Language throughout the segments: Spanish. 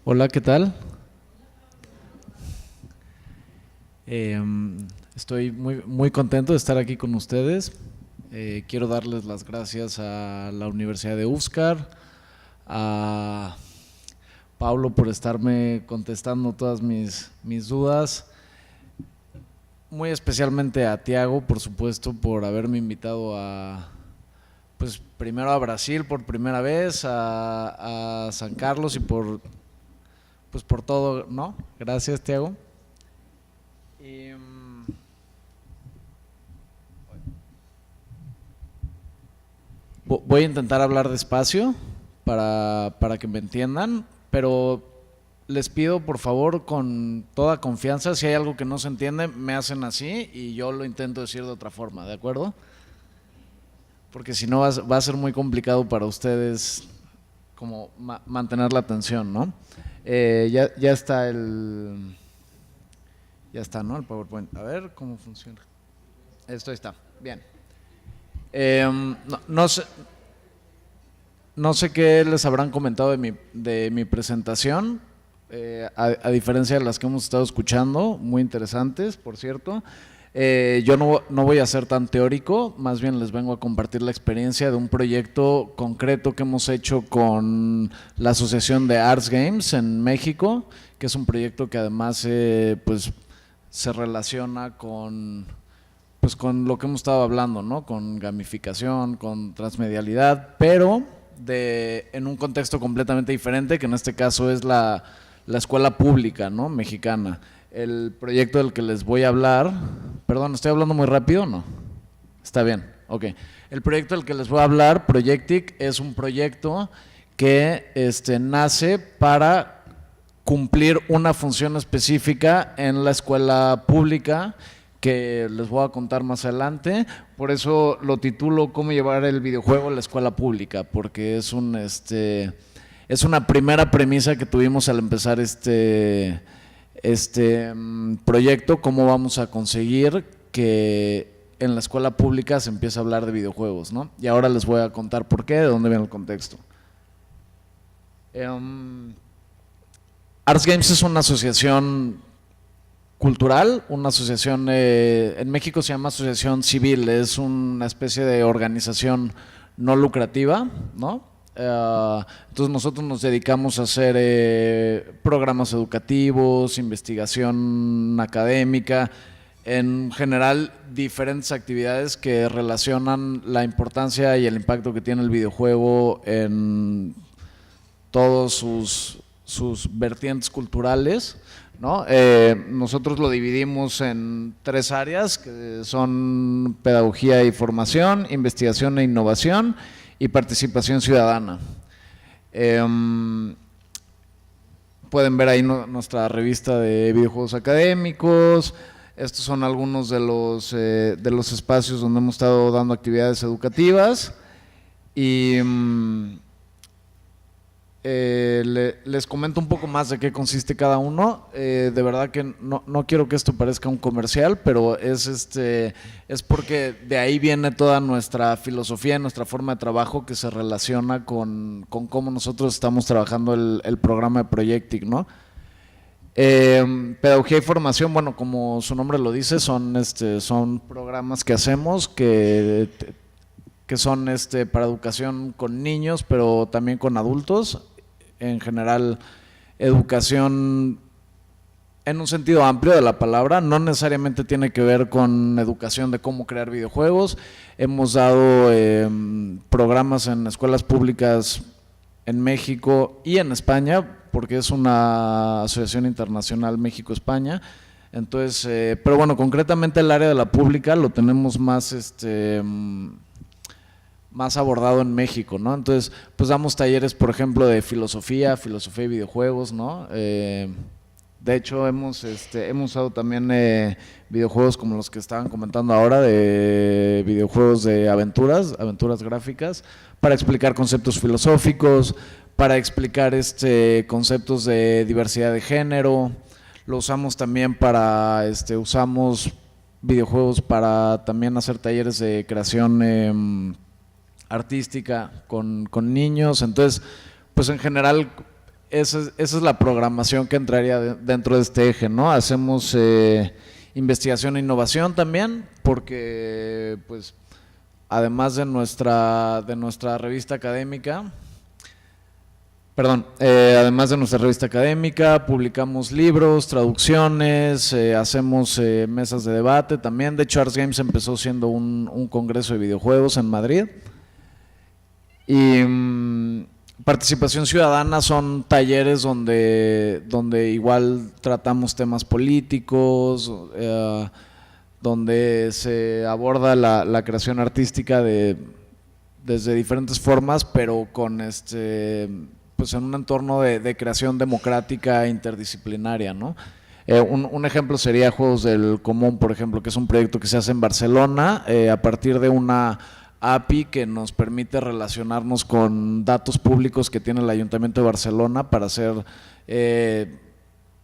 Hola, ¿qué tal? Estoy muy contento de estar aquí con ustedes. Quiero darles las gracias a la Universidad de UFSCar, a Pablo por estarme contestando todas mis dudas, muy especialmente a Tiago, por supuesto, por haberme invitado pues primero a Brasil por primera vez, a San Carlos y pues por todo, ¿no? Gracias, Tiago. Y, voy a intentar hablar despacio para que me entiendan, pero les pido por favor con toda confianza, si hay algo que no se entiende, me hacen así y yo lo intento decir de otra forma, ¿de acuerdo? Porque si no va a ser muy complicado para ustedes como mantener la atención, ¿no? Ya está ya está, ¿no? El PowerPoint. A ver cómo funciona. Esto está, bien. No sé, no sé qué les habrán comentado de mi presentación, a diferencia de las que hemos estado escuchando, muy interesantes, por cierto. Yo no voy a ser tan teórico, más bien les vengo a compartir la experiencia de un proyecto concreto que hemos hecho con la Asociación de Arts Games en México, que es un proyecto que además pues, se relaciona pues con lo que hemos estado hablando, ¿no? Con gamificación, con transmedialidad, pero en un contexto completamente diferente, que en este caso es la escuela pública, ¿no? Mexicana. El proyecto del que les voy a hablar, perdón, ¿estoy hablando muy rápido o no? Está bien, ok. El proyecto del que les voy a hablar, Projectic, es un proyecto que nace para cumplir una función específica en la escuela pública que les voy a contar más adelante. Por eso lo titulo ¿Cómo llevar el videojuego a la escuela pública? Porque es una primera premisa que tuvimos al empezar proyecto, cómo vamos a conseguir que en la escuela pública se empiece a hablar de videojuegos, ¿no? Y ahora les voy a contar por qué, de dónde viene el contexto. Arts Games es una asociación cultural, una asociación, en México se llama asociación civil, es una especie de organización no lucrativa, ¿no? Entonces nosotros nos dedicamos a hacer programas educativos, investigación académica, en general diferentes actividades que relacionan la importancia y el impacto que tiene el videojuego en todos sus vertientes culturales, ¿no? Nosotros lo dividimos en tres áreas, que son pedagogía y formación, investigación e innovación y participación ciudadana. Pueden ver ahí nuestra revista de videojuegos académicos. Estos son algunos de los espacios donde hemos estado dando actividades educativas y les comento un poco más de qué consiste cada uno. De verdad que no quiero que esto parezca un comercial, pero es porque de ahí viene toda nuestra filosofía y nuestra forma de trabajo que se relaciona con cómo nosotros estamos trabajando el programa de Projectic, ¿no? Pedagogía y formación, bueno, como su nombre lo dice, son programas que hacemos que son para educación con niños, pero también con adultos. En general, educación en un sentido amplio de la palabra, no necesariamente tiene que ver con educación de cómo crear videojuegos. Hemos dado programas en escuelas públicas en México y en España, porque es una asociación internacional México-España. Entonces, pero bueno, concretamente el área de la pública lo tenemos más abordado en México, ¿no? Entonces, pues damos talleres, por ejemplo, de filosofía y videojuegos, ¿no? De hecho, hemos usado también videojuegos como los que estaban comentando ahora, de videojuegos de aventuras gráficas, para explicar conceptos filosóficos, para explicar conceptos de diversidad de género. Lo usamos también usamos videojuegos para también hacer talleres de creación artística con niños. Entonces, pues en general esa es la programación que entraría dentro de este eje, ¿no? Hacemos investigación e innovación también, porque pues además de nuestra revista académica, además de nuestra revista académica, publicamos libros, traducciones, hacemos mesas de debate también. De hecho, Arts Games empezó siendo un congreso de videojuegos en Madrid. Y participación ciudadana son talleres donde igual tratamos temas políticos, donde se aborda la creación artística desde diferentes formas, pero con pues en un entorno de creación democrática interdisciplinaria, ¿no? Un ejemplo sería Juegos del Común, por ejemplo, que es un proyecto que se hace en Barcelona a partir de una API que nos permite relacionarnos con datos públicos que tiene el Ayuntamiento de Barcelona para hacer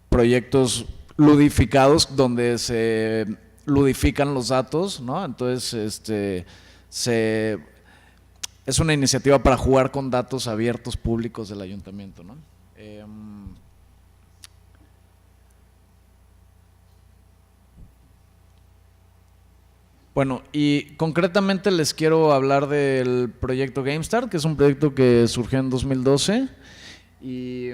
proyectos ludificados donde se ludifican los datos, ¿no? Entonces, es una iniciativa para jugar con datos abiertos públicos del ayuntamiento, ¿no? Bueno, y concretamente les quiero hablar del proyecto GameStart, que es un proyecto que surgió en 2012 y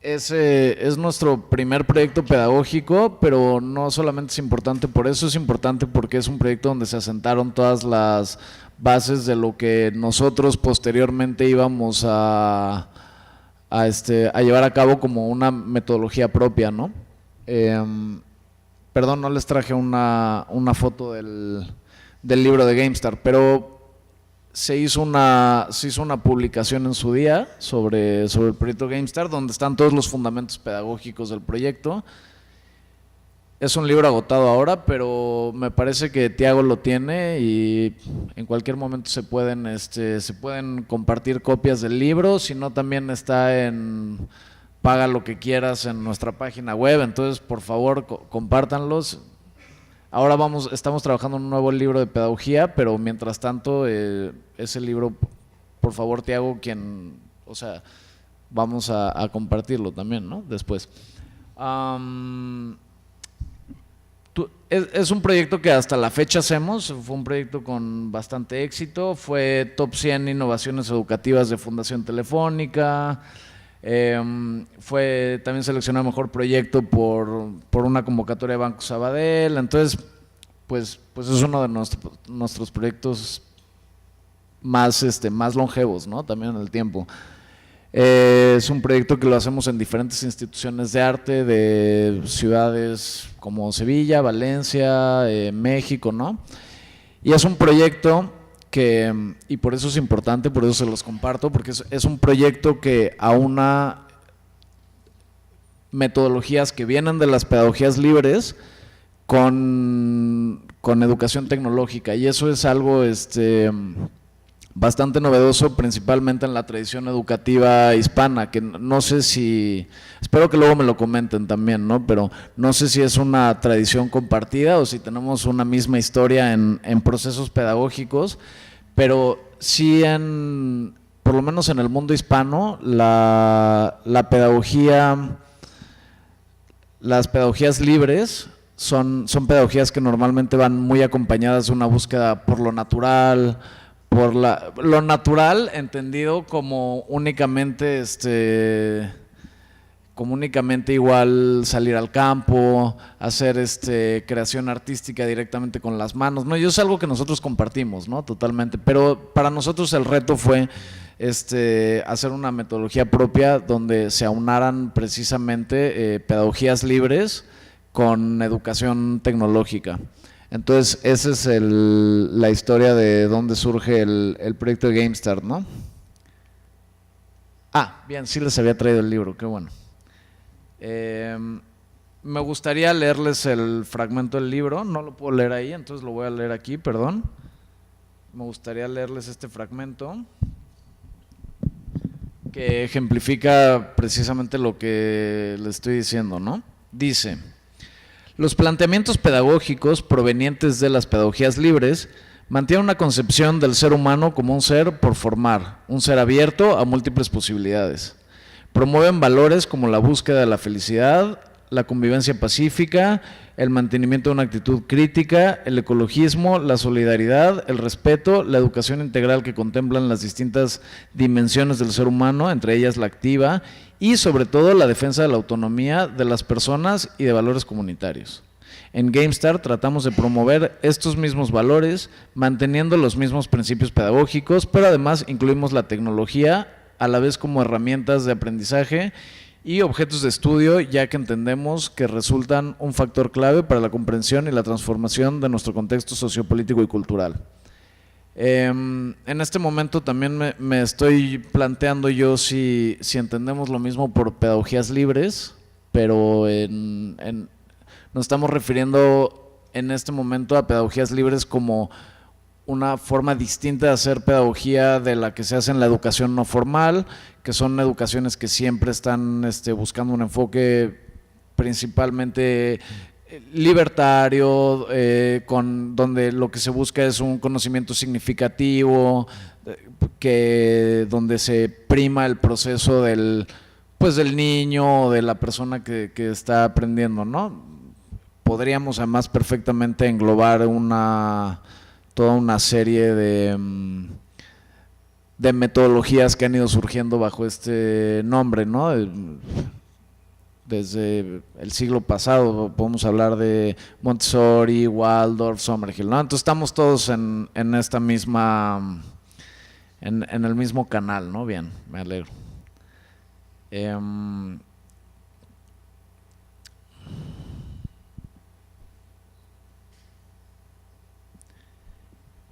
es nuestro primer proyecto pedagógico, pero no solamente es importante por eso, es importante porque es un proyecto donde se asentaron todas las bases de lo que nosotros posteriormente íbamos a llevar a cabo como una metodología propia, ¿no? Perdón, no les traje una foto del libro de GameStart, pero se hizo una publicación en su día sobre el proyecto GameStart, donde están todos los fundamentos pedagógicos del proyecto. Es un libro agotado ahora, pero me parece que Tiago lo tiene y en cualquier momento se pueden compartir copias del libro, si no también está en Paga lo que quieras en nuestra página web, entonces por favor compártanlos. Ahora estamos trabajando en un nuevo libro de pedagogía, pero mientras tanto ese libro, por favor Tiago, vamos a compartirlo también, ¿no? Después. Es un proyecto que hasta la fecha hacemos, fue un proyecto con bastante éxito, fue top 100 innovaciones educativas de Fundación Telefónica, fue también seleccionado mejor proyecto por una convocatoria de Banco Sabadell, entonces pues es uno de nuestros proyectos más longevos, ¿no? También en el tiempo. Es un proyecto que lo hacemos en diferentes instituciones de arte de ciudades como Sevilla, Valencia, México, ¿no? Y es un proyecto y por eso es importante, por eso se los comparto, porque es un proyecto que aúna metodologías que vienen de las pedagogías libres con educación tecnológica, y eso es algo bastante novedoso, principalmente en la tradición educativa hispana, que no sé si, espero que luego me lo comenten también, ¿no? Pero no sé si es una tradición compartida o si tenemos una misma historia en procesos pedagógicos, pero sí por lo menos en el mundo hispano, la pedagogía, las pedagogías libres son pedagogías que normalmente van muy acompañadas de una búsqueda por lo natural, lo natural entendido como únicamente igual salir al campo, hacer creación artística directamente con las manos, ¿no? Y eso es algo que nosotros compartimos, ¿no? Totalmente, pero para nosotros el reto fue hacer una metodología propia donde se aunaran precisamente pedagogías libres con educación tecnológica. Entonces, esa es la historia de dónde surge el proyecto de GameStart, ¿no? Bien, sí les había traído el libro, qué bueno. Me gustaría leerles el fragmento del libro, no lo puedo leer ahí, entonces lo voy a leer aquí, perdón. Me gustaría leerles este fragmento que ejemplifica precisamente lo que les estoy diciendo, ¿no? Dice: los planteamientos pedagógicos provenientes de las pedagogías libres mantienen una concepción del ser humano como un ser por formar, un ser abierto a múltiples posibilidades. Promueven valores como la búsqueda de la felicidad, la convivencia pacífica, el mantenimiento de una actitud crítica, el ecologismo, la solidaridad, el respeto, la educación integral que contemplan las distintas dimensiones del ser humano, entre ellas la activa, y sobre todo la defensa de la autonomía de las personas y de valores comunitarios. En GameStar tratamos de promover estos mismos valores, manteniendo los mismos principios pedagógicos, pero además incluimos la tecnología a la vez como herramientas de aprendizaje y objetos de estudio, ya que entendemos que resultan un factor clave para la comprensión y la transformación de nuestro contexto sociopolítico y cultural. En este momento también me estoy planteando yo si entendemos lo mismo por pedagogías libres, pero nos estamos refiriendo en este momento a pedagogías libres como una forma distinta de hacer pedagogía de la que se hace en la educación no formal, que son educaciones que siempre están buscando un enfoque principalmente libertario, donde lo que se busca es un conocimiento significativo, donde se prima el proceso del niño o de la persona que está aprendiendo, ¿no? Podríamos además perfectamente englobar toda una serie de metodologías que han ido surgiendo bajo este nombre, ¿no? Desde el siglo pasado podemos hablar de Montessori, Waldorf, Summerhill, ¿no? Entonces estamos todos en esta misma, en el mismo canal, ¿no? Bien, me alegro.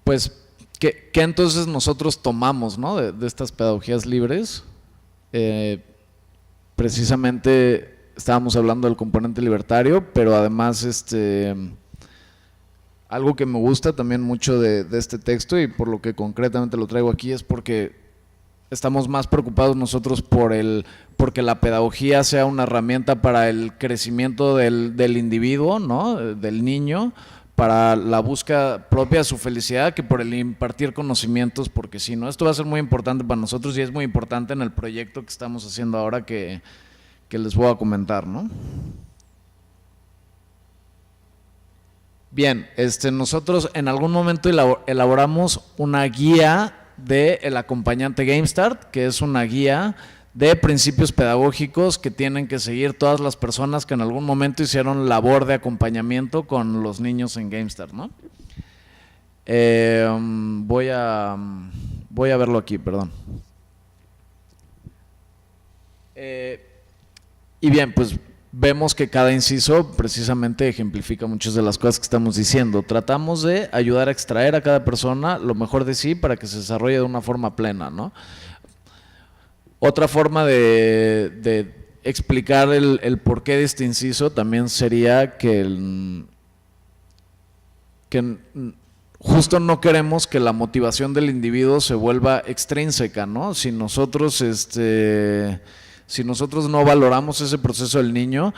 Pues, ¿qué entonces nosotros tomamos, ¿no? de estas pedagogías libres? Precisamente estábamos hablando del componente libertario, pero además algo que me gusta también mucho de este texto y por lo que concretamente lo traigo aquí es porque estamos más preocupados nosotros porque la pedagogía sea una herramienta para el crecimiento del individuo, ¿no? Del niño, para la búsqueda propia de su felicidad, que por el impartir conocimientos, porque si no, esto va a ser muy importante para nosotros y es muy importante en el proyecto que estamos haciendo ahora que les voy a comentar, ¿no? Bien, nosotros en algún momento elaboramos una guía del acompañante GameStart, que es una guía de principios pedagógicos que tienen que seguir todas las personas que en algún momento hicieron labor de acompañamiento con los niños en GameStart, ¿no? Voy a verlo aquí, perdón. Y bien, pues vemos que cada inciso precisamente ejemplifica muchas de las cosas que estamos diciendo. Tratamos de ayudar a extraer a cada persona lo mejor de sí para que se desarrolle de una forma plena, ¿no? Otra forma de explicar el porqué de este inciso también sería que justo no queremos que la motivación del individuo se vuelva extrínseca, ¿no? Si nosotros no valoramos ese proceso del niño,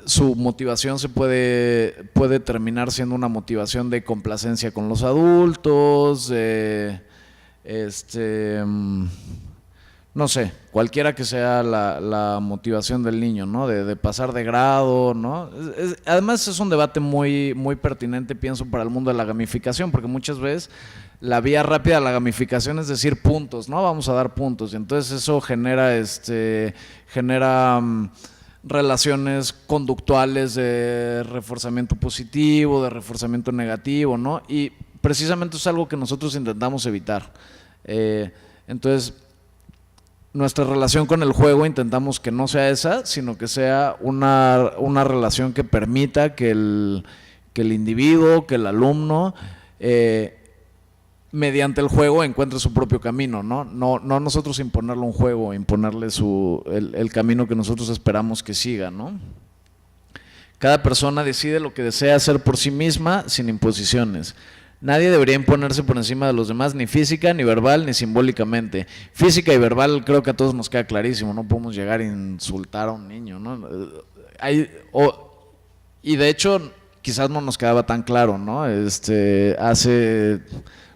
su motivación puede terminar siendo una motivación de complacencia con los adultos, no sé, cualquiera que sea la motivación del niño, ¿no? De pasar de grado, ¿no? Además es un debate muy, muy pertinente, pienso, para el mundo de la gamificación, porque muchas veces la vía rápida de la gamificación es decir puntos, ¿no? Vamos a dar puntos, y entonces eso genera relaciones conductuales de reforzamiento positivo, de reforzamiento negativo, ¿no? Y precisamente es algo que nosotros intentamos evitar. Entonces, nuestra relación con el juego intentamos que no sea esa, sino que sea una relación que permita que el individuo, que el alumno, mediante el juego encuentre su propio camino, ¿no? No nosotros imponerle un juego, imponerle el camino que nosotros esperamos que siga, ¿no? Cada persona decide lo que desea hacer por sí misma sin imposiciones. Nadie debería imponerse por encima de los demás, ni física, ni verbal, ni simbólicamente. Física y verbal creo que a todos nos queda clarísimo, no podemos llegar a insultar a un niño, ¿no? Y de hecho, quizás no nos quedaba tan claro, ¿no? Hace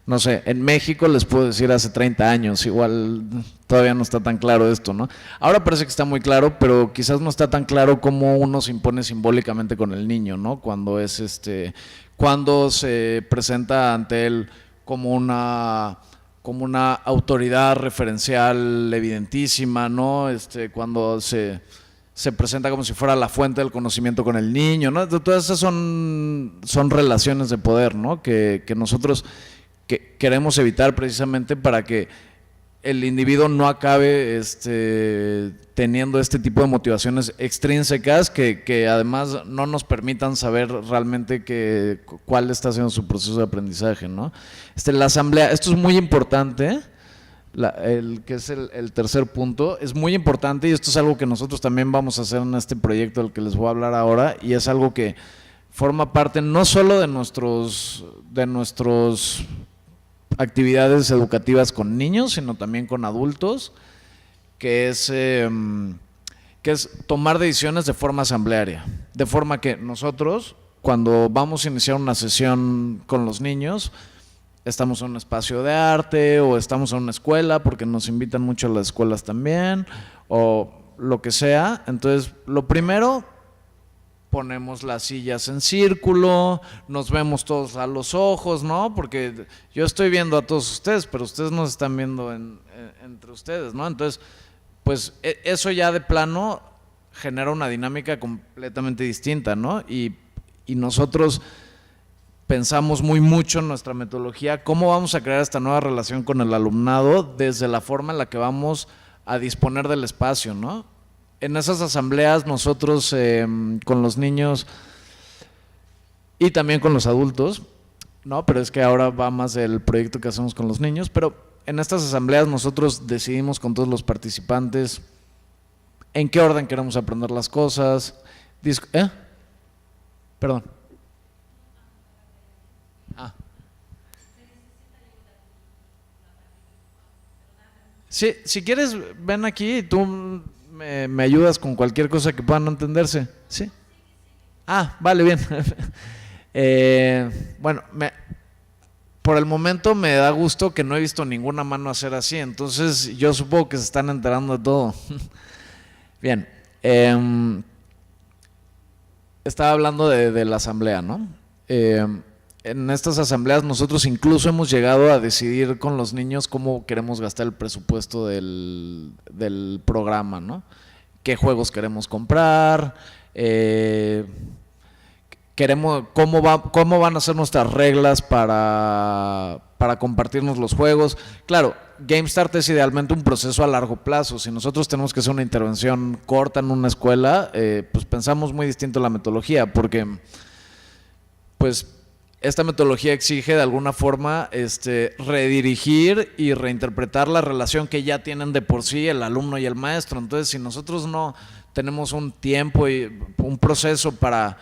no sé, en México les puedo decir hace 30 años, igual todavía no está tan claro esto, ¿no? Ahora parece que está muy claro, pero quizás no está tan claro cómo uno se impone simbólicamente con el niño, ¿no? Cuando se presenta ante él como una autoridad referencial evidentísima, ¿no? Cuando se presenta como si fuera la fuente del conocimiento con el niño, ¿no? Todas esas son relaciones de poder, ¿no? Que nosotros queremos evitar precisamente para que el individuo no acabe teniendo este tipo de motivaciones extrínsecas que además no nos permitan saber realmente cuál está siendo su proceso de aprendizaje, ¿no? La asamblea, esto es muy importante, que es el tercer punto, es muy importante y esto es algo que nosotros también vamos a hacer en este proyecto del que les voy a hablar ahora y es algo que forma parte no solo de nuestros actividades educativas con niños, sino también con adultos, que es tomar decisiones de forma asamblearia, de forma que nosotros, cuando vamos a iniciar una sesión con los niños, estamos en un espacio de arte o estamos en una escuela, porque nos invitan mucho a las escuelas también, o lo que sea. Entonces, lo primero, ponemos las sillas en círculo, nos vemos todos a los ojos, ¿no? Porque yo estoy viendo a todos ustedes, pero ustedes nos están viendo entre ustedes, ¿no? Entonces, pues eso ya de plano genera una dinámica completamente distinta, ¿no? Y nosotros pensamos mucho en nuestra metodología, cómo vamos a crear esta nueva relación con el alumnado desde la forma en la que vamos a disponer del espacio, ¿no? En esas asambleas nosotros con los niños y también con los adultos, ¿no? Pero es que ahora va más el proyecto que hacemos con los niños, pero en estas asambleas nosotros decidimos con todos los participantes en qué orden queremos aprender las cosas. Perdón. Sí, si quieres, ven aquí y tú me ayudas con cualquier cosa que pueda no entenderse. ¿Sí? Vale, bien. Bueno, por el momento me da gusto que no he visto ninguna mano hacer así, entonces yo supongo que se están enterando de todo. Bien. Estaba hablando de la asamblea, ¿no? En estas asambleas nosotros incluso hemos llegado a decidir con los niños cómo queremos gastar el presupuesto del programa, ¿no? Qué juegos queremos comprar, cómo van a ser nuestras reglas para compartirnos los juegos. Claro, GameStart es idealmente un proceso a largo plazo. Si nosotros tenemos que hacer una intervención corta en una escuela, pues pensamos muy distinto la metodología, porque pues esta metodología exige de alguna forma redirigir y reinterpretar la relación que ya tienen de por sí el alumno y el maestro. Entonces, si nosotros no tenemos un tiempo y un proceso para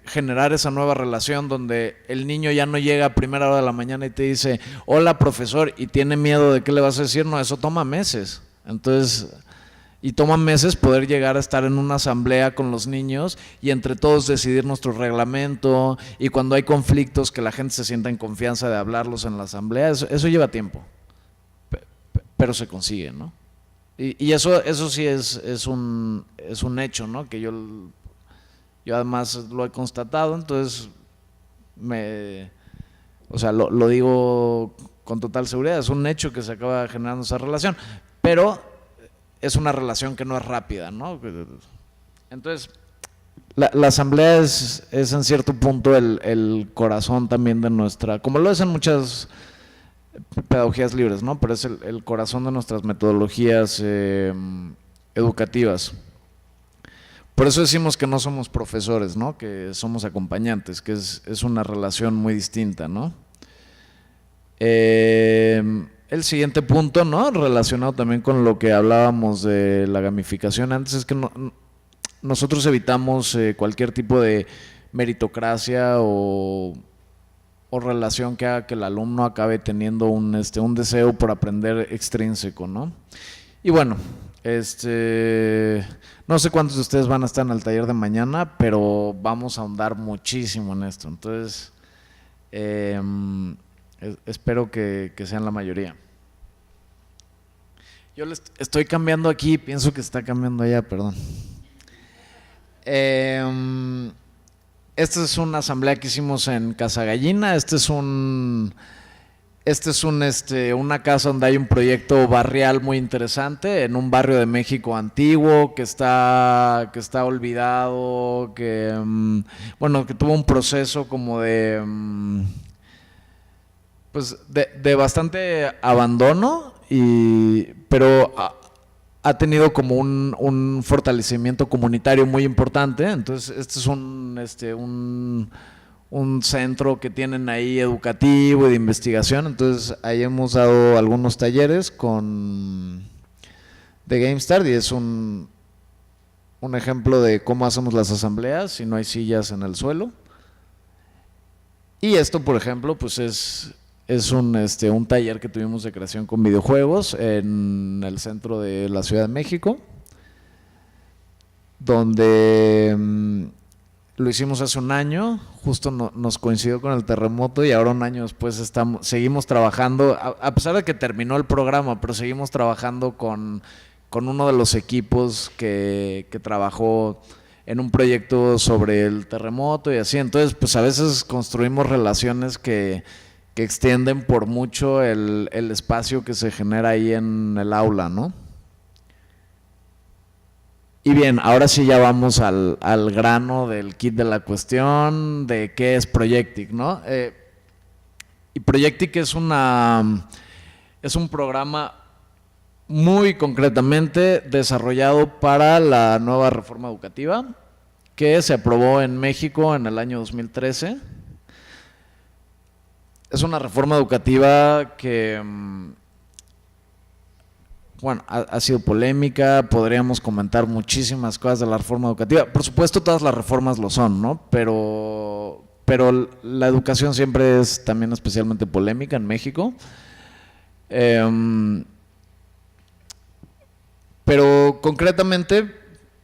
generar esa nueva relación donde el niño ya no llega a primera hora de la mañana y te dice, hola profesor, y tiene miedo de qué le vas a decir, no, eso toma meses. Entonces, y toma meses poder llegar a estar en una asamblea con los niños y entre todos decidir nuestro reglamento, y cuando hay conflictos que la gente se sienta en confianza de hablarlos en la asamblea. Eso lleva tiempo, pero se consigue, ¿no? Y eso sí es un hecho, ¿no? Que yo además lo he constatado, entonces lo digo con total seguridad, es un hecho que se acaba generando esa relación, pero es una relación que no es rápida, ¿no? Entonces, la asamblea es en cierto punto el corazón también de nuestra, como lo es en muchas pedagogías libres, ¿no? Pero es el corazón de nuestras metodologías educativas. Por eso decimos que no somos profesores, ¿no? Que somos acompañantes, que es una relación muy distinta, ¿no? El siguiente punto, ¿no? Relacionado también con lo que hablábamos de la gamificación antes, es que nosotros evitamos cualquier tipo de meritocracia o relación que haga que el alumno acabe teniendo un deseo por aprender extrínseco, ¿no? Y bueno, no sé cuántos de ustedes van a estar en el taller de mañana, pero vamos a ahondar muchísimo en esto. Entonces, Eh, espero que sean la mayoría. Yo les estoy cambiando aquí, pienso que está cambiando allá, perdón. Esta es una asamblea que hicimos en Casa Gallina. Una casa donde hay un proyecto barrial muy interesante en un barrio de México antiguo que está olvidado, que tuvo un proceso como de de bastante abandono, pero ha tenido como un fortalecimiento comunitario muy importante. Entonces este es un centro que tienen ahí educativo y de investigación. Entonces ahí hemos dado algunos talleres de GameStart, y es un ejemplo de cómo hacemos las asambleas si no hay sillas en el suelo. Y esto, por ejemplo, pues es un taller que tuvimos de creación con videojuegos en el centro de la Ciudad de México, donde lo hicimos hace un año, justo nos coincidió con el terremoto, y ahora un año después seguimos trabajando, a pesar de que terminó el programa, pero seguimos trabajando con uno de los equipos que trabajó en un proyecto sobre el terremoto y así. Entonces, pues a veces construimos relaciones que extienden por mucho el espacio que se genera ahí en el aula, ¿no? Y bien, ahora sí ya vamos al grano del kit de la cuestión, de qué es Projectic, ¿no? Y Projectic es un programa muy concretamente desarrollado para la nueva reforma educativa que se aprobó en México en el año 2013. Es una reforma educativa que, bueno, ha sido polémica. Podríamos comentar muchísimas cosas de la reforma educativa. Por supuesto, todas las reformas lo son, ¿no? Pero la educación siempre es también especialmente polémica en México. Pero concretamente,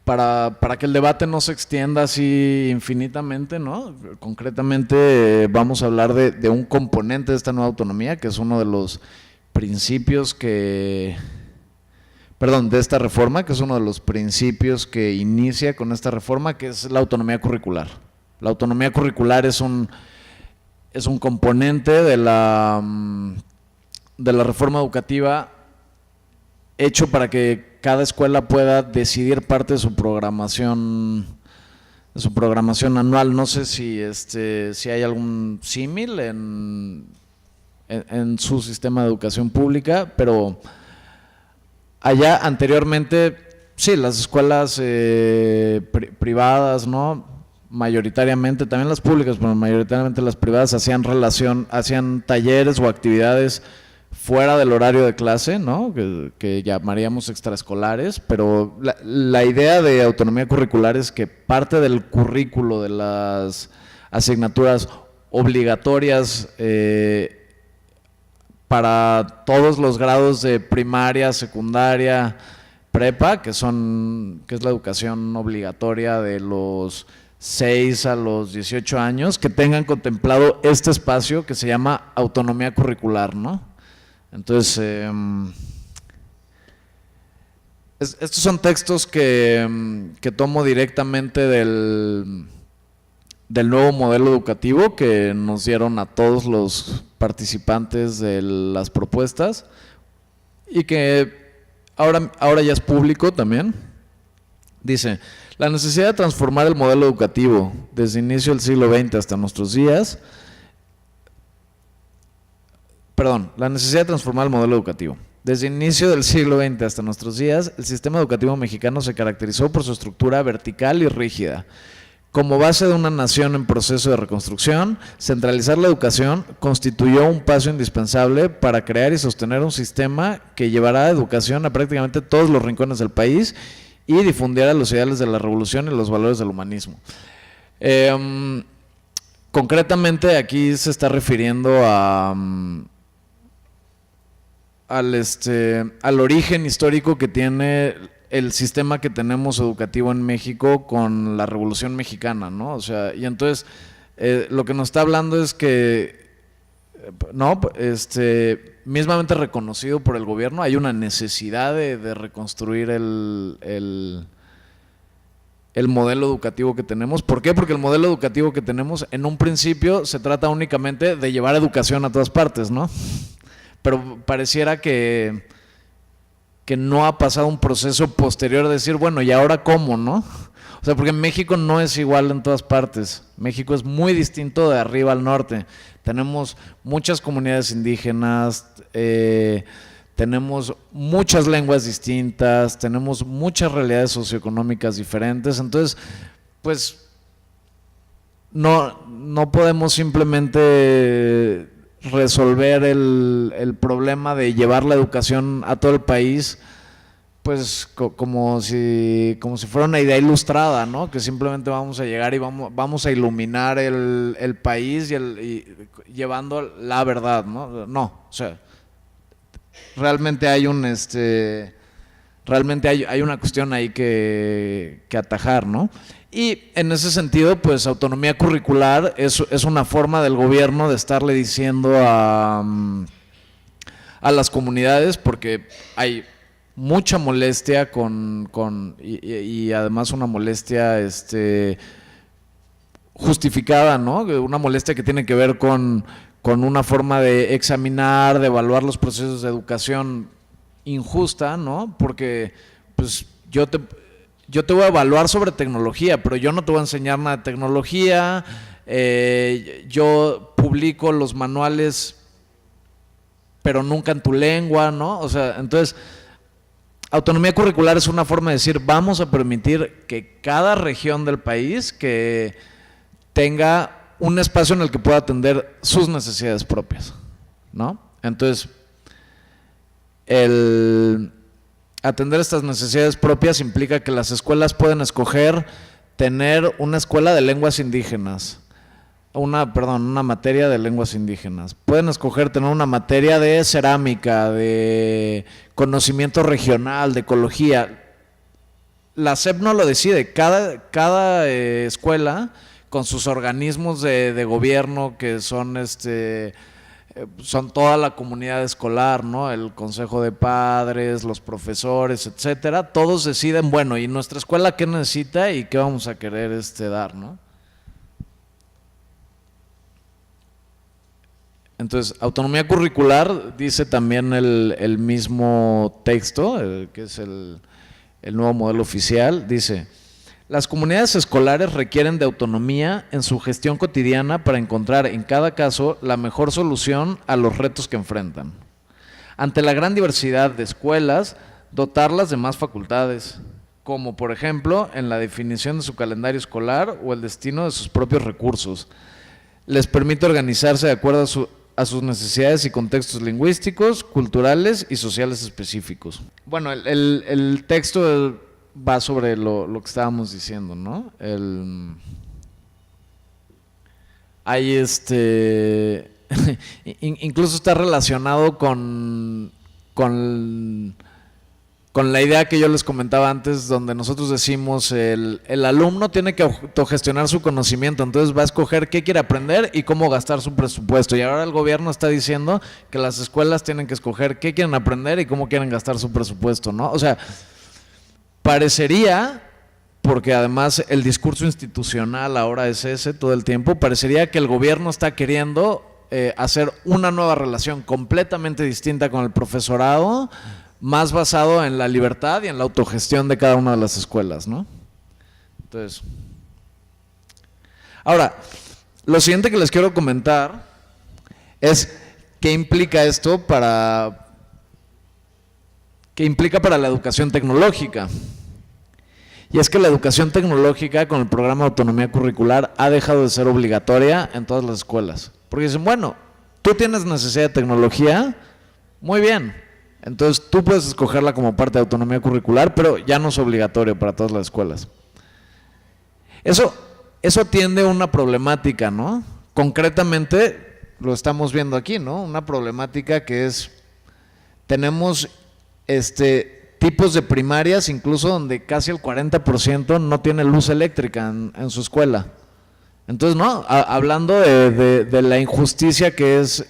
para que el debate no se extienda así infinitamente, ¿no? Concretamente vamos a hablar de un componente de esta nueva autonomía, que es uno de los principios de esta reforma, que es uno de los principios que inicia con esta reforma, que es la autonomía curricular. La autonomía curricular es un componente de la reforma educativa hecho para que cada escuela pueda decidir parte de su programación anual. No sé si hay algún símil en su sistema de educación pública, pero allá anteriormente, sí, las escuelas privadas, ¿no? Mayoritariamente, también las públicas, pero mayoritariamente las privadas hacían talleres o actividades fuera del horario de clase, ¿no? Que llamaríamos extraescolares, pero la idea de autonomía curricular es que parte del currículo de las asignaturas obligatorias para todos los grados de primaria, secundaria, prepa, que es la educación obligatoria de los 6 a los 18 años, que tengan contemplado este espacio que se llama autonomía curricular, ¿no? Entonces, estos son textos que tomo directamente del nuevo modelo educativo que nos dieron a todos los participantes de las propuestas, y que ahora ya es público también. Dice: la necesidad de transformar el modelo educativo desde el inicio del siglo XX hasta nuestros días. La necesidad de transformar el modelo educativo. Desde el inicio del siglo XX hasta nuestros días, el sistema educativo mexicano se caracterizó por su estructura vertical y rígida. Como base de una nación en proceso de reconstrucción, centralizar la educación constituyó un paso indispensable para crear y sostener un sistema que llevará educación a prácticamente todos los rincones del país y difundiera los ideales de la revolución y los valores del humanismo. Concretamente, aquí se está refiriendo al origen histórico que tiene el sistema que tenemos educativo en México con la Revolución Mexicana, ¿no? O sea, y entonces Lo que nos está hablando es que, no, mismamente reconocido por el gobierno, hay una necesidad de reconstruir el modelo educativo que tenemos. ¿Por qué? Porque el modelo educativo que tenemos en un principio se trata únicamente de llevar educación a todas partes, ¿no? Pero pareciera que no ha pasado un proceso posterior de decir, bueno, ¿y ahora cómo, no? O sea, porque México no es igual en todas partes. México es muy distinto de arriba al norte. Tenemos muchas comunidades indígenas, tenemos muchas lenguas distintas, tenemos muchas realidades socioeconómicas diferentes. Entonces, pues, no podemos simplemente resolver el problema de llevar la educación a todo el país, pues como si fuera una idea ilustrada, ¿no? Que simplemente vamos a llegar y vamos a iluminar el país y llevando la verdad, ¿no? No, o sea, realmente hay hay una cuestión ahí que atajar, ¿no? Y en ese sentido, pues autonomía curricular es una forma del gobierno de estarle diciendo a las comunidades, porque hay mucha molestia y además una molestia justificada, ¿no? Una molestia que tiene que ver con una forma de examinar, de evaluar los procesos de educación injusta, ¿no? Porque pues yo te voy a evaluar sobre tecnología, pero yo no te voy a enseñar nada de tecnología. Yo publico los manuales, pero nunca en tu lengua, ¿no? O sea, entonces, autonomía curricular es una forma de decir, vamos a permitir que cada región del país que tenga un espacio en el que pueda atender sus necesidades propias, ¿no? Entonces, el atender estas necesidades propias implica que las escuelas pueden escoger tener una escuela de lenguas indígenas, una materia de lenguas indígenas. Pueden escoger tener una materia de cerámica, de conocimiento regional, de ecología. La SEP no lo decide, cada escuela con sus organismos de gobierno que son son toda la comunidad escolar, ¿no? El consejo de padres, los profesores, etcétera, todos deciden, bueno, ¿y nuestra escuela qué necesita y qué vamos a querer dar, ¿no? Entonces, autonomía curricular, dice también el mismo texto, que es el nuevo modelo oficial, dice: las comunidades escolares requieren de autonomía en su gestión cotidiana para encontrar en cada caso la mejor solución a los retos que enfrentan. Ante la gran diversidad de escuelas, dotarlas de más facultades, como por ejemplo en la definición de su calendario escolar o el destino de sus propios recursos. Les permite organizarse de acuerdo a sus necesidades y contextos lingüísticos, culturales y sociales específicos. Bueno, el texto va sobre lo que estábamos diciendo, ¿no? Hay incluso está relacionado con la idea que yo les comentaba antes, donde nosotros decimos el alumno tiene que autogestionar su conocimiento, entonces va a escoger qué quiere aprender y cómo gastar su presupuesto. Y ahora el gobierno está diciendo que las escuelas tienen que escoger qué quieren aprender y cómo quieren gastar su presupuesto, ¿no? O sea, parecería, porque además el discurso institucional ahora es ese todo el tiempo, parecería que el gobierno está queriendo hacer una nueva relación completamente distinta con el profesorado, más basado en la libertad y en la autogestión de cada una de las escuelas, ¿no? Entonces, ahora, lo siguiente que les quiero comentar es qué implica esto para la educación tecnológica. Y es que la educación tecnológica con el programa de autonomía curricular ha dejado de ser obligatoria en todas las escuelas. Porque dicen, bueno, tú tienes necesidad de tecnología, muy bien, entonces tú puedes escogerla como parte de autonomía curricular, pero ya no es obligatorio para todas las escuelas. Eso atiende a una problemática, ¿no? Concretamente lo estamos viendo aquí, ¿no? Una problemática que es, tenemos tipos de primarias incluso donde casi el 40% no tiene luz eléctrica en su escuela. Entonces, no, hablando de la injusticia que es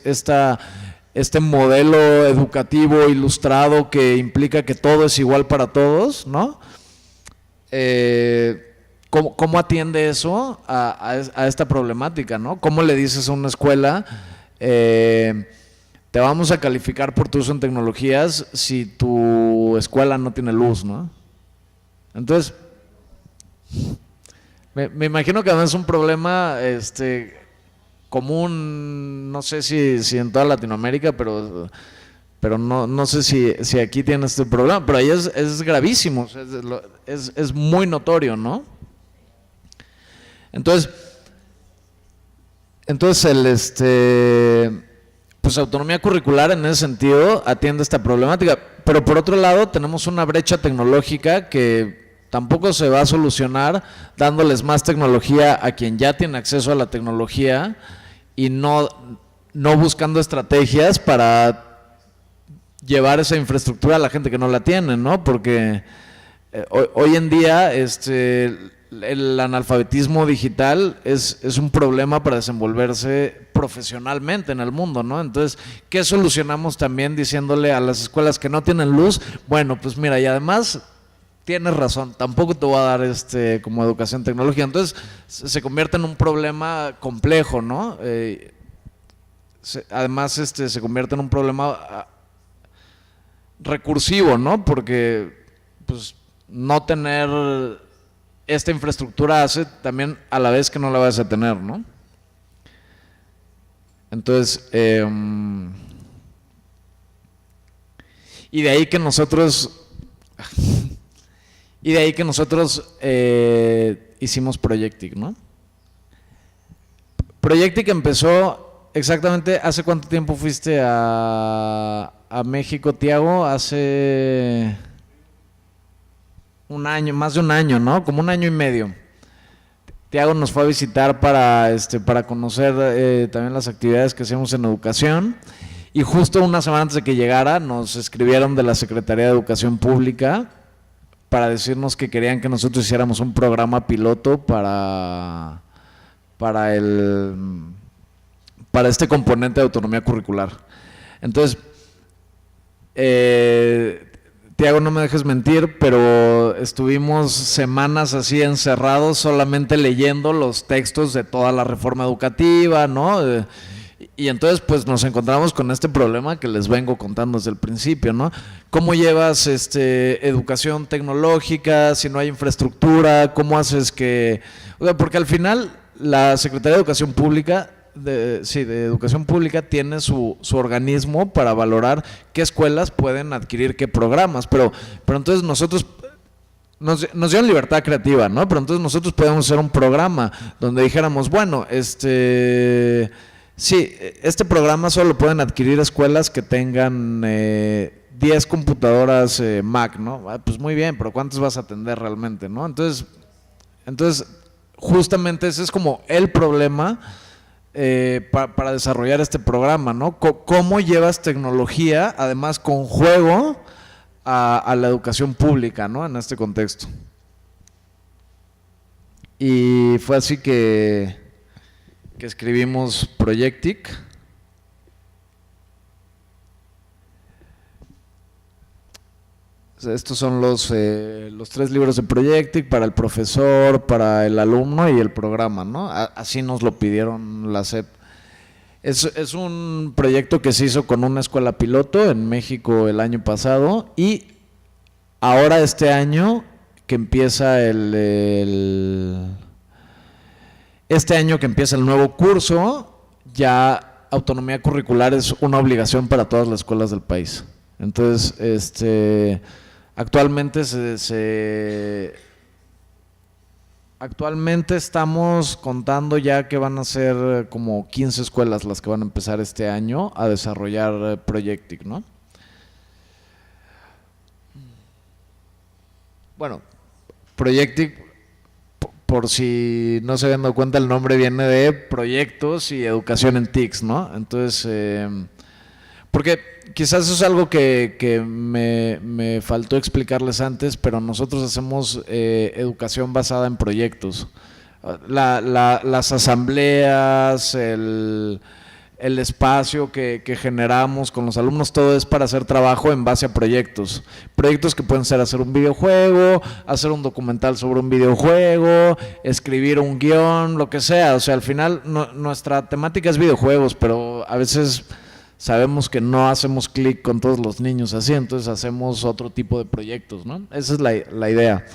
este modelo educativo ilustrado que implica que todo es igual para todos, ¿no? ¿Cómo atiende eso a esta problemática, ¿no? ¿Cómo le dices a una escuela, te vamos a calificar por tu uso en tecnologías si tu escuela no tiene luz, ¿no? Entonces, me imagino que además es un problema común, no sé si en toda Latinoamérica, pero no sé si aquí tiene este problema, pero ahí es gravísimo, o sea, es muy notorio, ¿no? Entonces pues autonomía curricular en ese sentido atiende esta problemática, pero por otro lado tenemos una brecha tecnológica que tampoco se va a solucionar dándoles más tecnología a quien ya tiene acceso a la tecnología y no buscando estrategias para llevar esa infraestructura a la gente que no la tiene, ¿no? Porque hoy en día el analfabetismo digital es un problema para desenvolverse profesionalmente en el mundo, ¿no? Entonces, ¿qué solucionamos también diciéndole a las escuelas que no tienen luz? Bueno, pues mira, y además tienes razón, tampoco te voy a dar como educación tecnológica. Entonces, se convierte en un problema complejo, ¿no? Además, se convierte en un problema recursivo, ¿no? Porque, pues, no tener esta infraestructura hace también a la vez que no la vas a tener, ¿no? Entonces, y de ahí que nosotros hicimos Projectic, ¿no? Projectic empezó exactamente, ¿hace cuánto tiempo fuiste a México, Tiago? Hace un año, más de un año, ¿no? Como un año y medio. Tiago nos fue a visitar para conocer también las actividades que hacemos en educación, y justo una semana antes de que llegara nos escribieron de la Secretaría de Educación Pública para decirnos que querían que nosotros hiciéramos un programa piloto para este componente de autonomía curricular. Entonces, Tiago, no me dejes mentir, pero estuvimos semanas así encerrados solamente leyendo los textos de toda la reforma educativa, ¿no? Y entonces pues nos encontramos con este problema que les vengo contando desde el principio, ¿no? ¿Cómo llevas educación tecnológica si no hay infraestructura? ¿Cómo haces que...? O sea, porque al final la Secretaría de Educación Pública, de Educación Pública tiene su organismo para valorar qué escuelas pueden adquirir qué programas, pero entonces nosotros nos dieron libertad creativa, ¿no? Pero entonces nosotros podemos hacer un programa donde dijéramos, bueno, sí, este programa solo lo pueden adquirir escuelas que tengan 10 computadoras Mac, ¿no? Pues muy bien, pero ¿cuántas vas a atender realmente, no? Entonces justamente ese es como el problema para desarrollar este programa, ¿no? ¿Cómo llevas tecnología, además con juego, a la educación pública, ¿no? En este contexto. Y fue así que escribimos Projectic. Estos son los 3 libros de Projectic para el profesor, para el alumno y el programa, ¿no? Así nos lo pidieron la SEP. Es un proyecto que se hizo con una escuela piloto en México el año pasado, y ahora este año que empieza este año que empieza el nuevo curso, ya autonomía curricular es una obligación para todas las escuelas del país. Entonces, actualmente estamos contando ya que van a ser como 15 escuelas las que van a empezar este año a desarrollar Projectic, ¿no? Bueno, Projectic, por si no se habían dado cuenta, el nombre viene de proyectos y educación en TICs, ¿no? Entonces, porque quizás eso es algo que me faltó explicarles antes, pero nosotros hacemos educación basada en proyectos. Las asambleas, el espacio que generamos con los alumnos, todo es para hacer trabajo en base a proyectos. Proyectos que pueden ser hacer un videojuego, hacer un documental sobre un videojuego, escribir un guión, lo que sea. O sea, al final nuestra temática es videojuegos, pero a veces sabemos que no hacemos clic con todos los niños así, entonces hacemos otro tipo de proyectos, ¿no? Esa es la idea.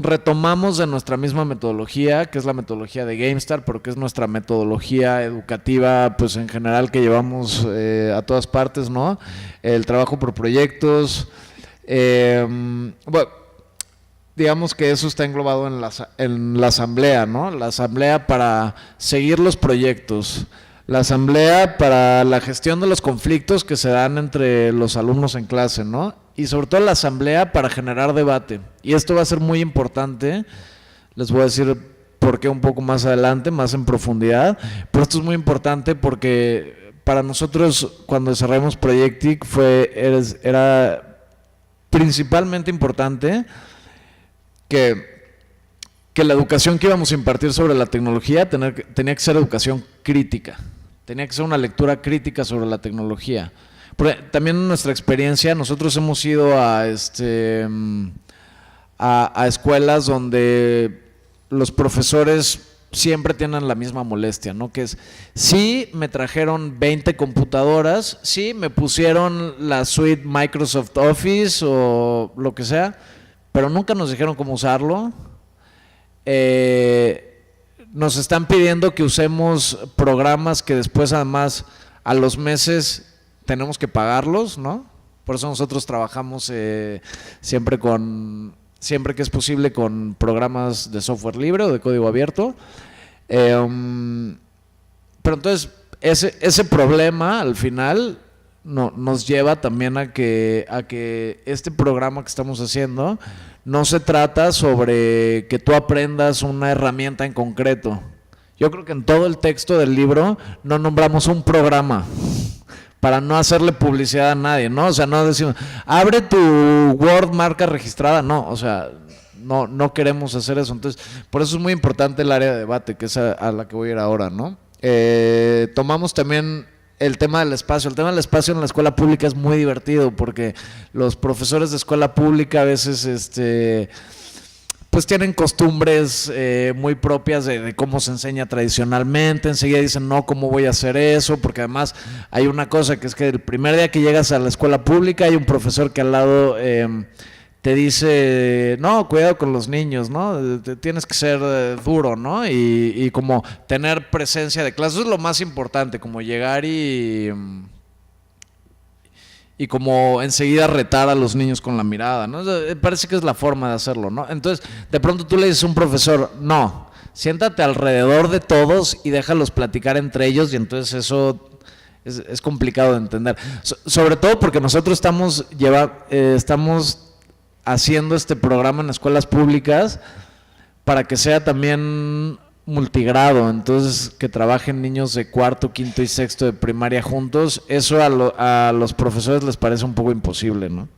Retomamos de nuestra misma metodología, que es la metodología de GameStar, pero que es nuestra metodología educativa, pues en general que llevamos a todas partes, ¿no? El trabajo por proyectos. Bueno, digamos que eso está englobado en la asamblea, ¿no? La asamblea para seguir los proyectos. La asamblea para la gestión de los conflictos que se dan entre los alumnos en clase, ¿no? Y sobre todo la asamblea para generar debate. Y esto va a ser muy importante, les voy a decir por qué un poco más adelante, más en profundidad, pero esto es muy importante porque para nosotros cuando desarrollamos Projectic era principalmente importante que la educación que íbamos a impartir sobre la tecnología tenía que ser educación crítica, tenía que ser una lectura crítica sobre la tecnología. Porque también en nuestra experiencia, nosotros hemos ido a escuelas donde los profesores siempre tienen la misma molestia, ¿no? Que es, sí me trajeron 20 computadoras, sí me pusieron la suite Microsoft Office o lo que sea, pero nunca nos dijeron cómo usarlo. Nos están pidiendo que usemos programas que después además a los meses tenemos que pagarlos, ¿no? Por eso nosotros trabajamos siempre que es posible con programas de software libre o de código abierto. Pero entonces ese problema al final nos lleva también a que este programa que estamos haciendo no se trata sobre que tú aprendas una herramienta en concreto. Yo creo que en todo el texto del libro no nombramos un programa para no hacerle publicidad a nadie, ¿no? O sea, no decimos, abre tu Word marca registrada, no, o sea, no queremos hacer eso. Entonces, por eso es muy importante el área de debate, que es a la que voy a ir ahora, ¿no? Tomamos también el tema del espacio. El tema del espacio en la escuela pública es muy divertido porque los profesores de escuela pública a veces pues tienen costumbres muy propias de cómo se enseña tradicionalmente. Enseguida dicen, no, ¿cómo voy a hacer eso? Porque además hay una cosa que es que el primer día que llegas a la escuela pública hay un profesor que al lado te dice, no, cuidado con los niños, ¿no? Tienes que ser duro, ¿no? Y como tener presencia de clase, eso es lo más importante, como llegar y como enseguida retar a los niños con la mirada, ¿no? Parece que es la forma de hacerlo, ¿no? Entonces, de pronto tú le dices a un profesor, no, siéntate alrededor de todos y déjalos platicar entre ellos, y entonces eso es complicado de entender. Sobre todo porque nosotros estamos haciendo este programa en escuelas públicas para que sea también multigrado, entonces que trabajen niños de cuarto, quinto y sexto de primaria juntos. Eso a los profesores les parece un poco imposible, ¿no?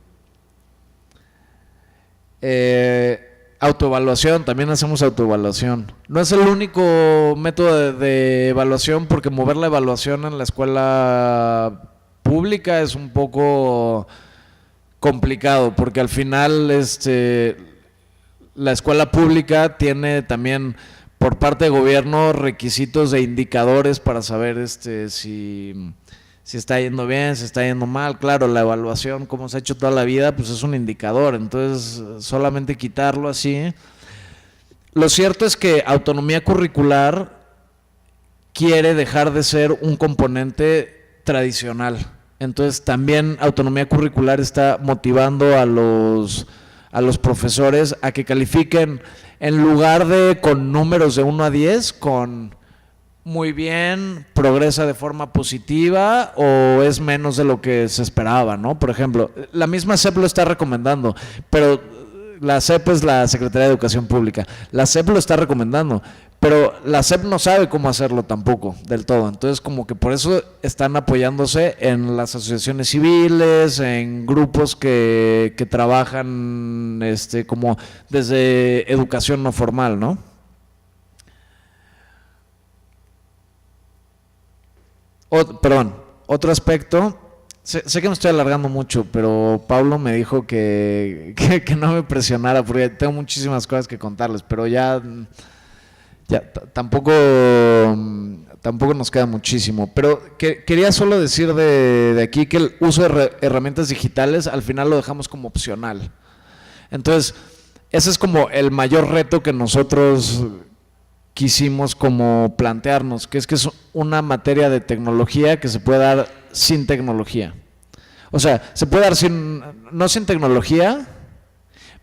Autoevaluación, también hacemos autoevaluación. No es el único método de evaluación, porque mover la evaluación en la escuela pública es un poco complicado, porque al final la escuela pública tiene también por parte de gobierno requisitos de indicadores para saber si está yendo bien, si está yendo mal. Claro, la evaluación, como se ha hecho toda la vida, pues es un indicador, entonces solamente quitarlo así. Lo cierto es que autonomía curricular quiere dejar de ser un componente tradicional. Entonces también autonomía curricular está motivando a los profesores a que califiquen, en lugar de con números de 1 a 10, con muy bien, progresa de forma positiva o es menos de lo que se esperaba, ¿no? Por ejemplo, la misma SEP lo está recomendando, pero la SEP es la Secretaría de Educación Pública. La SEP lo está recomendando, pero la SEP no sabe cómo hacerlo tampoco del todo. Entonces, como que por eso están apoyándose en las asociaciones civiles, en grupos que trabajan como desde educación no formal, ¿no? Perdón, otro aspecto. Sé que me estoy alargando mucho, pero Pablo me dijo que no me presionara porque tengo muchísimas cosas que contarles, pero tampoco nos queda muchísimo. Pero quería solo decir de aquí que el uso de herramientas digitales al final lo dejamos como opcional. Entonces, ese es como el mayor reto que nosotros quisimos como plantearnos, que es una materia de tecnología que se puede dar sin tecnología. O sea, se puede dar no sin tecnología,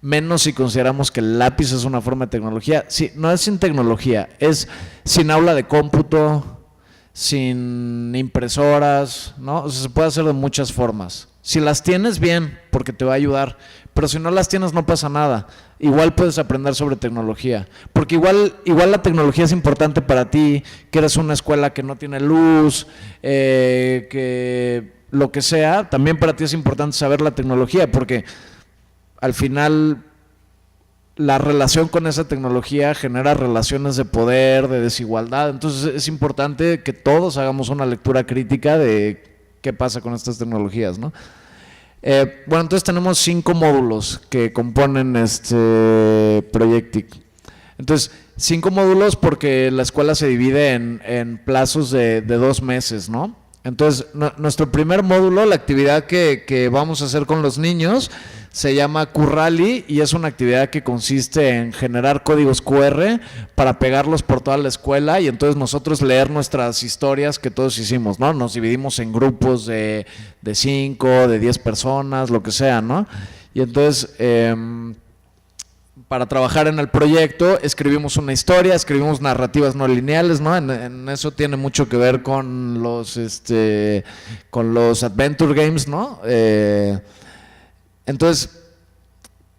menos si consideramos que el lápiz es una forma de tecnología. Sí, no es sin tecnología, es sin aula de cómputo, sin impresoras, ¿no? O sea, se puede hacer de muchas formas. Si las tienes, bien, porque te va a ayudar, pero si no las tienes, no pasa nada. Igual puedes aprender sobre tecnología, porque igual la tecnología es importante para ti, que eres una escuela que no tiene luz, que lo que sea, también para ti es importante saber la tecnología, porque al final la relación con esa tecnología genera relaciones de poder, de desigualdad. Entonces es importante que todos hagamos una lectura crítica de qué pasa con estas tecnologías, ¿no? Bueno, entonces tenemos 5 módulos que componen este Projectic. Entonces, 5 módulos porque la escuela se divide en plazos de 2 meses, ¿no? Entonces, nuestro primer módulo, la actividad que vamos a hacer con los niños, se llama Currali y es una actividad que consiste en generar códigos QR para pegarlos por toda la escuela y entonces nosotros leer nuestras historias que todos hicimos, ¿no? Nos dividimos en grupos de 5, de 10 personas, lo que sea, ¿no? Y entonces, para trabajar en el proyecto, escribimos una historia, escribimos narrativas no lineales, ¿no? En eso tiene mucho que ver con los Adventure Games, ¿no? Entonces,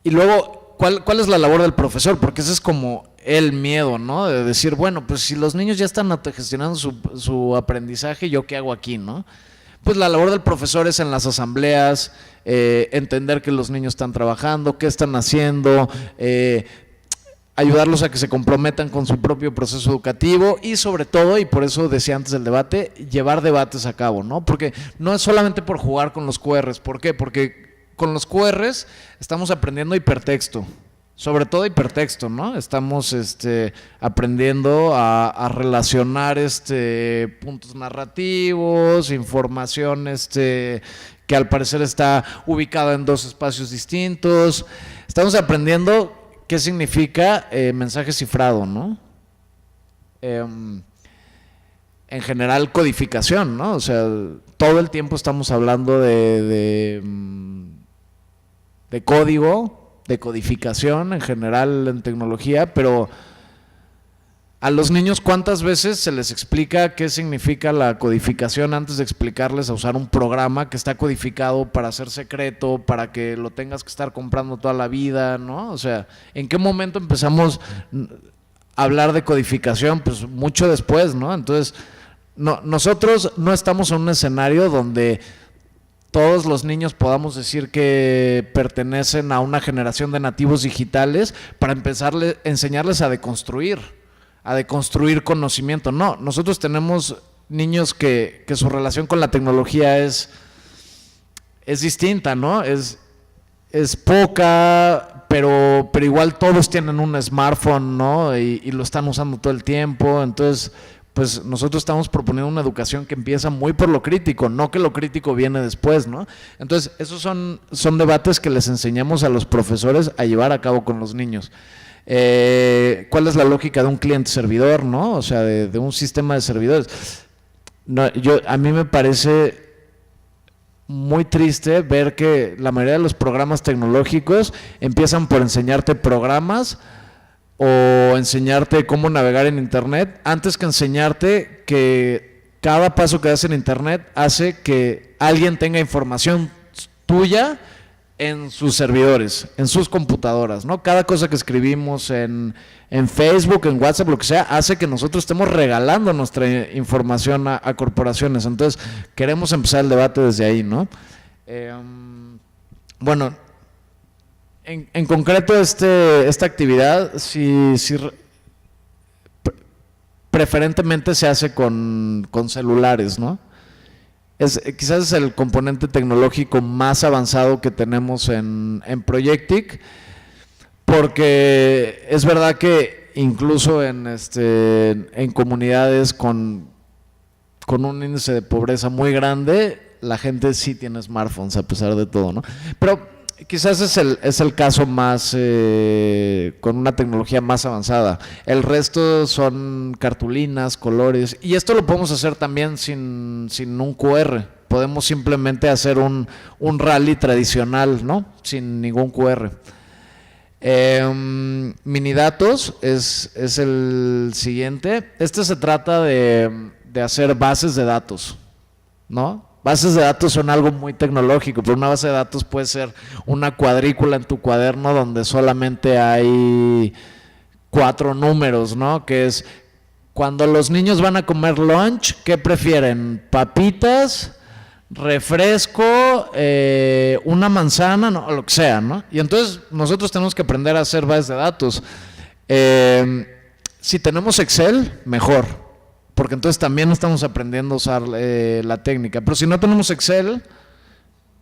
y luego, ¿cuál es la labor del profesor? Porque ese es como el miedo, ¿no? De decir, bueno, pues si los niños ya están autogestionando su aprendizaje, ¿yo qué hago aquí, no? Pues la labor del profesor es en las asambleas, entender que los niños están trabajando, qué están haciendo, ayudarlos a que se comprometan con su propio proceso educativo y sobre todo, y por eso decía antes del debate, llevar debates a cabo, ¿no? Porque no es solamente por jugar con los QRs, ¿por qué? Porque con los QRs estamos aprendiendo hipertexto, sobre todo hipertexto, ¿no? Estamos aprendiendo a relacionar puntos narrativos, información que al parecer está ubicada en 2 espacios distintos. Estamos aprendiendo qué significa mensaje cifrado, ¿no? En general codificación, ¿no? O sea, todo el tiempo estamos hablando de código, de codificación en general en tecnología, pero a los niños ¿cuántas veces se les explica qué significa la codificación antes de explicarles a usar un programa que está codificado para ser secreto, para que lo tengas que estar comprando toda la vida, ¿no? O sea, ¿en qué momento empezamos a hablar de codificación? Pues mucho después, ¿no? Entonces, nosotros no estamos en un escenario donde todos los niños podamos decir que pertenecen a una generación de nativos digitales para enseñarles a deconstruir conocimiento. No, nosotros tenemos niños que su relación con la tecnología es distinta, ¿no? Es poca, pero igual todos tienen un smartphone, ¿no? Y lo están usando todo el tiempo, entonces pues nosotros estamos proponiendo una educación que empieza muy por lo crítico, no que lo crítico viene después, ¿no? Entonces, esos son debates que les enseñamos a los profesores a llevar a cabo con los niños. ¿Cuál es la lógica de un cliente-servidor, no? O sea, de un sistema de servidores. No, a mí me parece muy triste ver que la mayoría de los programas tecnológicos empiezan por enseñarte programas o enseñarte cómo navegar en internet, antes que enseñarte que cada paso que das en internet hace que alguien tenga información tuya en sus servidores, en sus computadoras, ¿no? Cada cosa que escribimos en Facebook, en WhatsApp, lo que sea, hace que nosotros estemos regalando nuestra información a corporaciones. Entonces, queremos empezar el debate desde ahí, ¿no? Bueno, en concreto esta actividad, preferentemente se hace con celulares, ¿no? Quizás es el componente tecnológico más avanzado que tenemos en Projectic, porque es verdad que incluso en comunidades con un índice de pobreza muy grande, la gente sí tiene smartphones a pesar de todo, ¿no? Pero quizás es el caso más con una tecnología más avanzada. El resto son cartulinas, colores, y esto lo podemos hacer también sin un QR. Podemos simplemente hacer un rally tradicional, ¿no? Sin ningún QR. Minidatos es el siguiente. Se trata de hacer bases de datos, ¿no? Bases de datos son algo muy tecnológico, pero una base de datos puede ser una cuadrícula en tu cuaderno donde solamente hay 4 números, ¿no? Que es, cuando los niños van a comer lunch, ¿qué prefieren? ¿Papitas, refresco, una manzana, no, o lo que sea, ¿no? Y entonces nosotros tenemos que aprender a hacer bases de datos. Si tenemos Excel, mejor, porque entonces también estamos aprendiendo a usar la técnica. Pero si no tenemos Excel,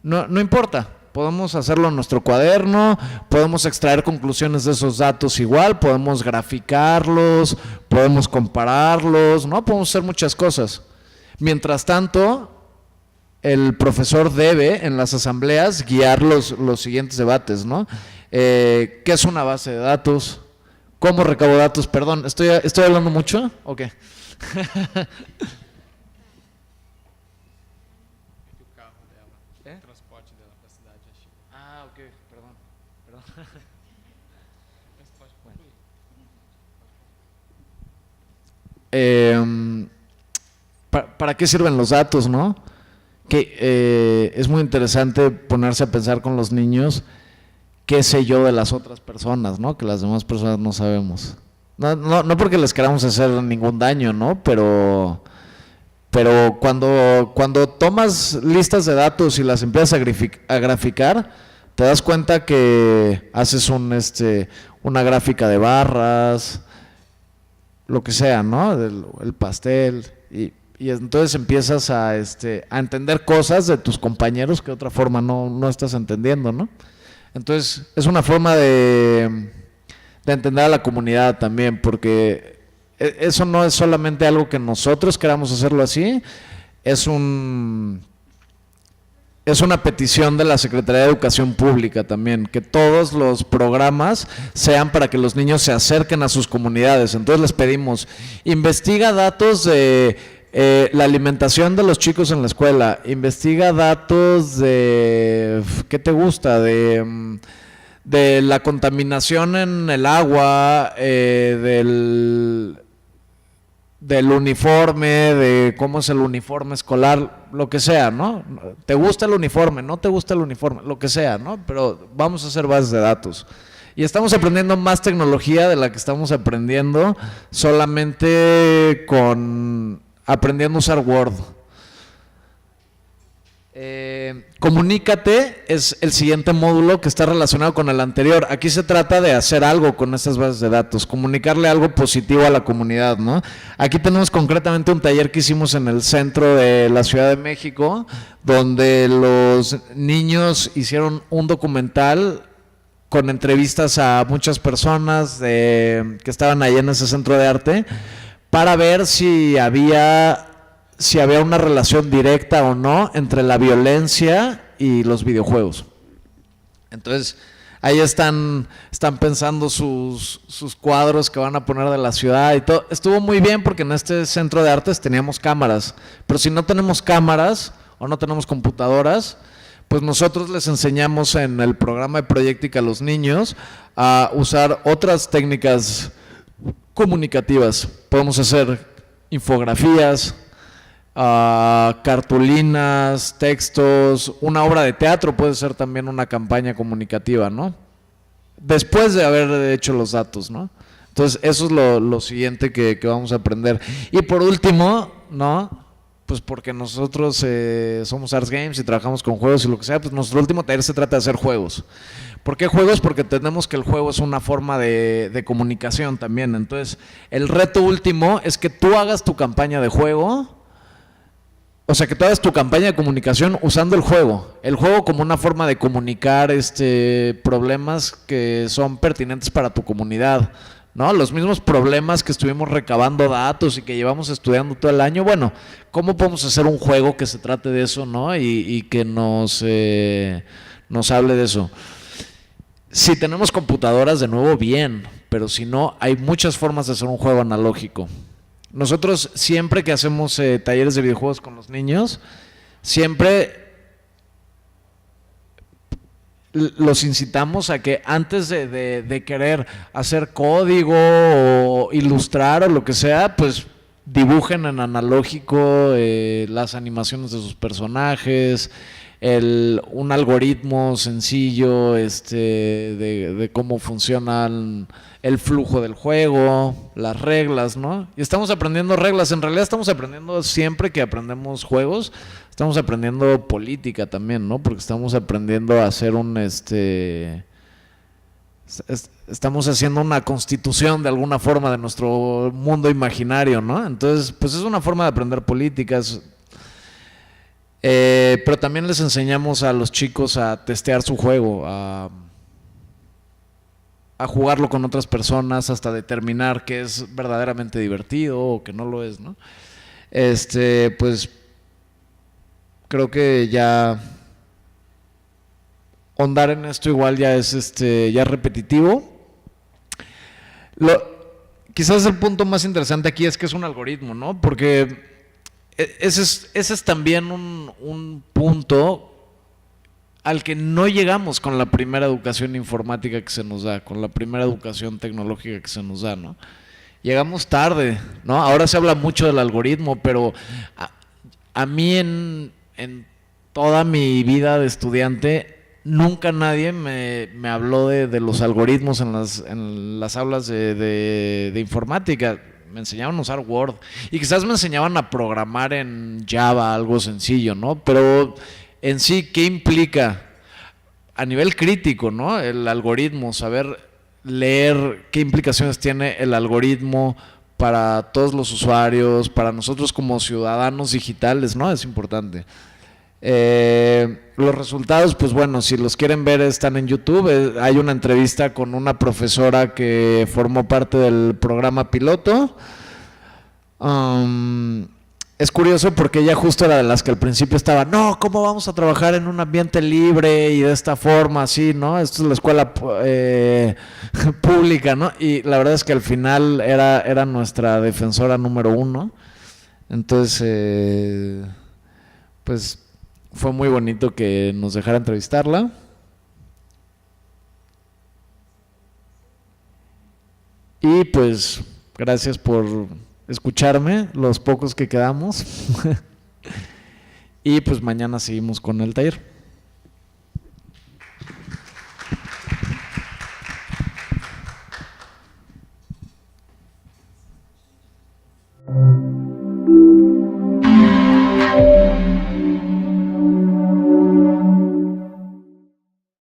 no importa. Podemos hacerlo en nuestro cuaderno, podemos extraer conclusiones de esos datos igual, podemos graficarlos, podemos compararlos, ¿no? Podemos hacer muchas cosas. Mientras tanto, el profesor debe en las asambleas guiar los siguientes debates, ¿no? ¿Qué es una base de datos? ¿Cómo recabo datos? Perdón, ¿estoy hablando mucho? Ok. Ok, perdón. ¿Para qué sirven los datos, no? Que es muy interesante ponerse a pensar con los niños qué sé yo de las otras personas, ¿no? Que las demás personas no sabemos. No porque les queramos hacer ningún daño, ¿no? Pero cuando tomas listas de datos y las empiezas a graficar, te das cuenta que haces una gráfica de barras, lo que sea, ¿no? El pastel, y entonces empiezas a entender cosas de tus compañeros que de otra forma no estás entendiendo, ¿no? Entonces es una forma de entender a la comunidad también, porque eso no es solamente algo que nosotros queramos hacerlo así, es una petición de la Secretaría de Educación Pública también, que todos los programas sean para que los niños se acerquen a sus comunidades. Entonces les pedimos, investiga datos de la alimentación de los chicos en la escuela, investiga datos de, ¿qué te gusta? De la contaminación en el agua, del uniforme, de cómo es el uniforme escolar, lo que sea, ¿no? ¿Te gusta el uniforme? ¿No te gusta el uniforme? Lo que sea, ¿no? Pero vamos a hacer bases de datos. Y estamos aprendiendo más tecnología de la que estamos aprendiendo solamente aprendiendo a usar Word. Comunícate es el siguiente módulo que está relacionado con el anterior. Aquí se trata de hacer algo con estas bases de datos, comunicarle algo positivo a la comunidad, ¿no? Aquí tenemos concretamente un taller que hicimos en el centro de la Ciudad de México, donde los niños hicieron un documental con entrevistas a muchas personas que estaban ahí en ese centro de arte, para ver si había una relación directa o no entre la violencia y los videojuegos. Entonces, ahí están pensando sus cuadros que van a poner de la ciudad y todo. Estuvo muy bien porque en este centro de artes teníamos cámaras, pero si no tenemos cámaras o no tenemos computadoras, pues nosotros les enseñamos en el programa de Projectic a los niños a usar otras técnicas comunicativas. Podemos hacer infografías, cartulinas, textos, una obra de teatro puede ser también una campaña comunicativa, ¿no? Después de haber hecho los datos, ¿no? Entonces, eso es lo siguiente que vamos a aprender. Y por último, ¿no? Pues porque nosotros somos Arts Games y trabajamos con juegos y lo que sea, pues nuestro último taller se trata de hacer juegos. ¿Por qué juegos? Porque entendemos que el juego es una forma de comunicación también. Entonces, el reto último es que tú hagas tu campaña de juego. O sea, que tú hagas tu campaña de comunicación usando el juego como una forma de comunicar problemas que son pertinentes para tu comunidad, ¿no? Los mismos problemas que estuvimos recabando datos y que llevamos estudiando todo el año. Bueno, ¿cómo podemos hacer un juego que se trate de eso, ¿no? Y que nos hable de eso. Si tenemos computadoras, de nuevo, bien, pero si no, hay muchas formas de hacer un juego analógico. Nosotros siempre que hacemos talleres de videojuegos con los niños, siempre los incitamos a que antes de querer hacer código o ilustrar o lo que sea, pues dibujen en analógico las animaciones de sus personajes, un algoritmo sencillo de cómo funcionan el flujo del juego, las reglas, ¿no? Y estamos aprendiendo reglas, en realidad estamos aprendiendo siempre que aprendemos juegos, estamos aprendiendo política también, ¿no? Porque estamos aprendiendo a hacer estamos haciendo una constitución de alguna forma de nuestro mundo imaginario, ¿no? Entonces, pues es una forma de aprender políticas. Pero también les enseñamos a los chicos a testear su juego, a jugarlo con otras personas hasta determinar que es verdaderamente divertido o que no lo es, ¿no? Pues creo que ya ahondar en esto igual ya es ya repetitivo. Quizás el punto más interesante aquí es que es un algoritmo, ¿no? Porque ese es también un punto al que no llegamos con la primera educación informática que se nos da, con la primera educación tecnológica que se nos da, ¿no? Llegamos tarde, ¿no? Ahora se habla mucho del algoritmo, pero a mí en toda mi vida de estudiante nunca nadie me habló de los algoritmos en las aulas de informática. Me enseñaban a usar Word y quizás me enseñaban a programar en Java, algo sencillo, ¿no? Pero en sí, ¿qué implica? A nivel crítico, ¿no? El algoritmo, saber leer qué implicaciones tiene el algoritmo para todos los usuarios, para nosotros como ciudadanos digitales, ¿no? Es importante. Los resultados, pues bueno, si los quieren ver están en YouTube. Hay una entrevista con una profesora que formó parte del programa piloto. Es curioso porque ella justo era de las que al principio estaba, no, ¿cómo vamos a trabajar en un ambiente libre y de esta forma, así, ¿no? Esto es la escuela pública, ¿no? Y la verdad es que al final era nuestra defensora número 1. Entonces, pues fue muy bonito que nos dejara entrevistarla. Y pues, gracias por escucharme, los pocos que quedamos. Y pues mañana seguimos con el taller.